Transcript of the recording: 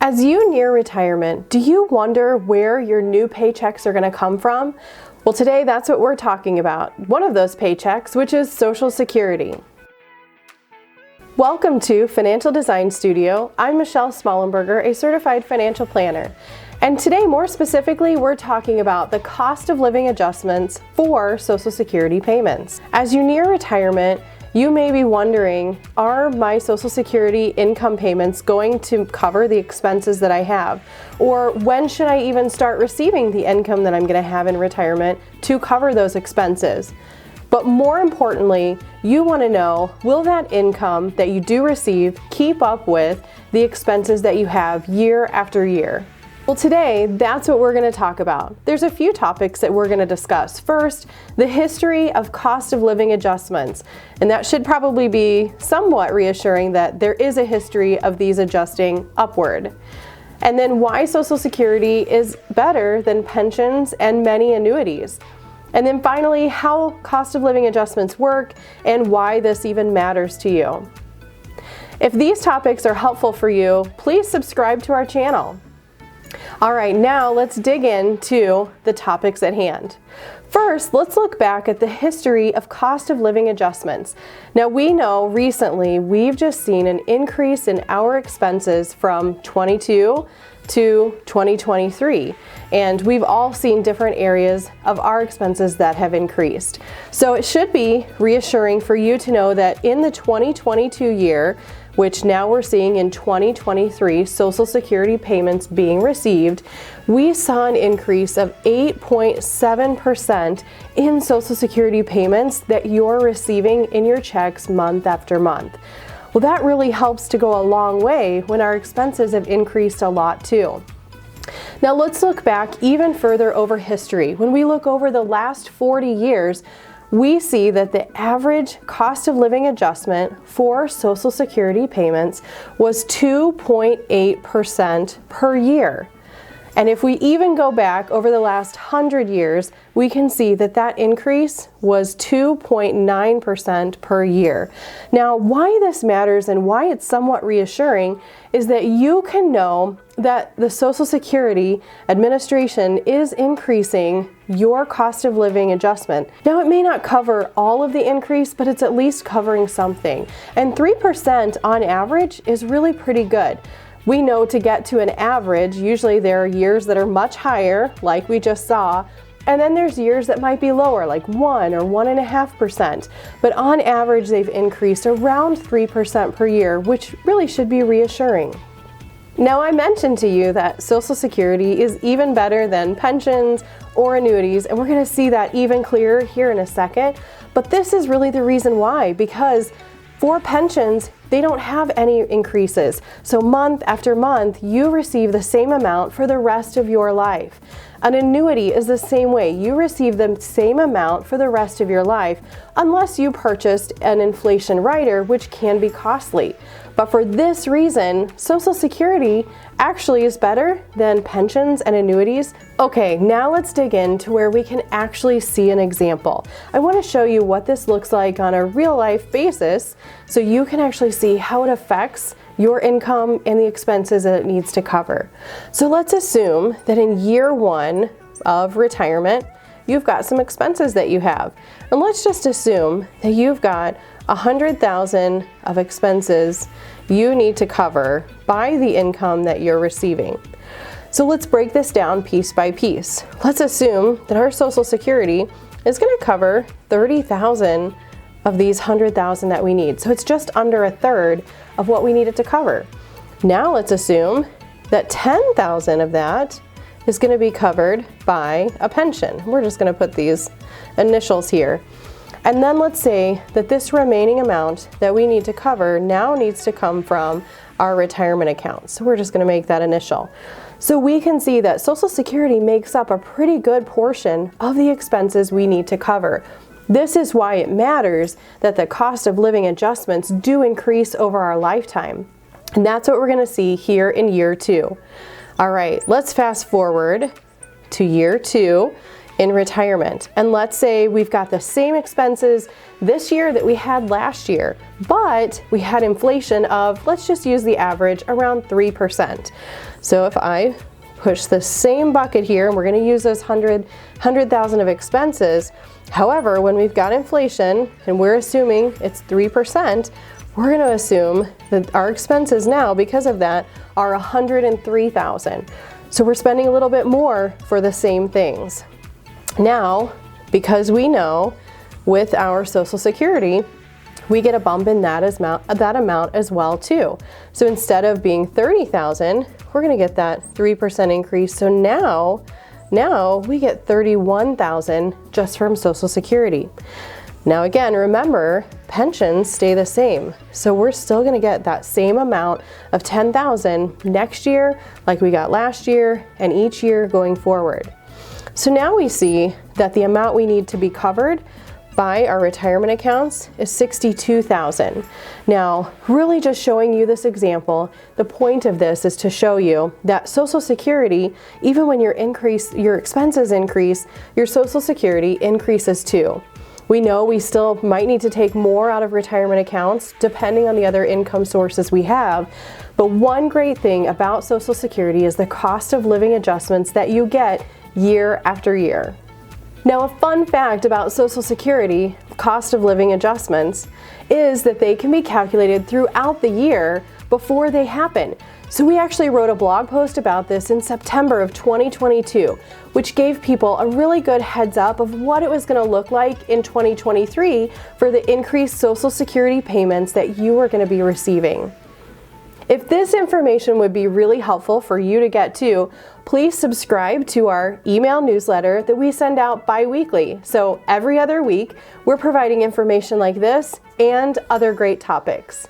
As you near retirement, do you wonder where your new paychecks are going to come from? Well, today that's what we're talking about. One of those paychecks, which is Social Security. Welcome to Financial Design Studio. I'm Michelle Smollenberger, a certified financial planner. And today, more specifically, we're talking about the cost of living adjustments for Social Security payments. As you near retirement, you may be wondering, are my Social Security income payments going to cover the expenses that I have? Or when should I even start receiving the income that I'm going to have in retirement to cover those expenses? But more importantly, you want to know, will that income that you do receive keep up with the expenses that you have year after year? Well, today, that's what we're going to talk about. There's a few topics that we're going to discuss. First, the history of cost of living adjustments. And that should probably be somewhat reassuring that there is a history of these adjusting upward. And then why Social Security is better than pensions and many annuities. And then finally, how cost of living adjustments work and why this even matters to you. If these topics are helpful for you, please subscribe to our channel. All right, now let's dig into the topics at hand. First, let's look back at the history of cost of living adjustments. Now, we know recently we've just seen an increase in our expenses from 22 to 2023, and we've all seen different areas of our expenses that have increased. So it should be reassuring for you to know that in the 2022 year, which now we're seeing in 2023 Social Security payments being received, we saw an increase of 8.7% in Social Security payments that you're receiving in your checks month after month. Well, that really helps to go a long way when our expenses have increased a lot too. Now let's look back even further over history. When we look over the last 40 years, we see that the average cost of living adjustment for Social Security payments was 2.8% per year. And if we even go back over the last 100 years, we can see that that increase was 2.9% per year. Now, why this matters and why it's somewhat reassuring is that you can know that the Social Security Administration is increasing your cost of living adjustment. Now, it may not cover all of the increase, but it's at least covering something. And 3% on average is really pretty good. We know to get to an average, usually there are years that are much higher, like we just saw, and then there's years that might be lower, like 1 or 1.5%. But on average, they've increased around 3% per year, which really should be reassuring. Now, I mentioned to you that Social Security is even better than pensions or annuities, and we're going to see that even clearer here in a second. But this is really the reason why, because for pensions, they don't have any increases. So month after month, you receive the same amount for the rest of your life. An annuity is the same way. You receive the same amount for the rest of your life, unless you purchased an inflation rider, which can be costly. But for this reason, Social Security actually is better than pensions and annuities. Okay, now let's dig into where we can actually see an example. I want to show you what this looks like on a real life basis so you can actually see how it affects your income and the expenses that it needs to cover. So let's assume that in year 1 of retirement, you've got some expenses that you have. And let's just assume that you've got $100,000 of expenses you need to cover by the income that you're receiving. So let's break this down piece by piece. Let's assume that our Social Security is going to cover $30,000 of these $100,000 that we need. So it's just under a third of what we needed to cover. Now let's assume that $10,000 of that is going to be covered by a pension. We're just going to put these initials here. And then let's say that this remaining amount that we need to cover now needs to come from our retirement account. So we're just going to make that initial. So we can see that Social Security makes up a pretty good portion of the expenses we need to cover. This is why it matters that the cost of living adjustments do increase over our lifetime. And that's what we're going to see here in year 2. All right, let's fast forward to year 2. in retirement. And let's say we've got the same expenses this year that we had last year, but we had inflation of, let's just use the average, around 3%. So if I push the same bucket here, and we're going to use those 100,000 of expenses. However, when we've got inflation and we're assuming it's 3%, we're going to assume that our expenses now, because of that, are 103,000. So we're spending a little bit more for the same things. Now, because we know with our Social Security, we get a bump in that amount as well too. So instead of being 30,000, we're going to get that 3% increase. So now we get 31,000 just from Social Security. Now again, remember, pensions stay the same. So we're still going to get that same amount of 10,000 next year like we got last year and each year going forward. So now we see that the amount we need to be covered by our retirement accounts is 62,000. Now, really just showing you this example, the point of this is to show you that Social Security, even when your expenses increase, your Social Security increases too. We know we still might need to take more out of retirement accounts depending on the other income sources we have, but one great thing about Social Security is the cost of living adjustments that you get year after year. Now, a fun fact about Social Security cost of living adjustments is that they can be calculated throughout the year before they happen. So we actually wrote a blog post about this in September of 2022, which gave people a really good heads up of what it was going to look like in 2023 for the increased Social Security payments that you are going to be receiving. If this information would be really helpful for you to get to, please subscribe to our email newsletter that we send out bi-weekly. So every other week, we're providing information like this and other great topics.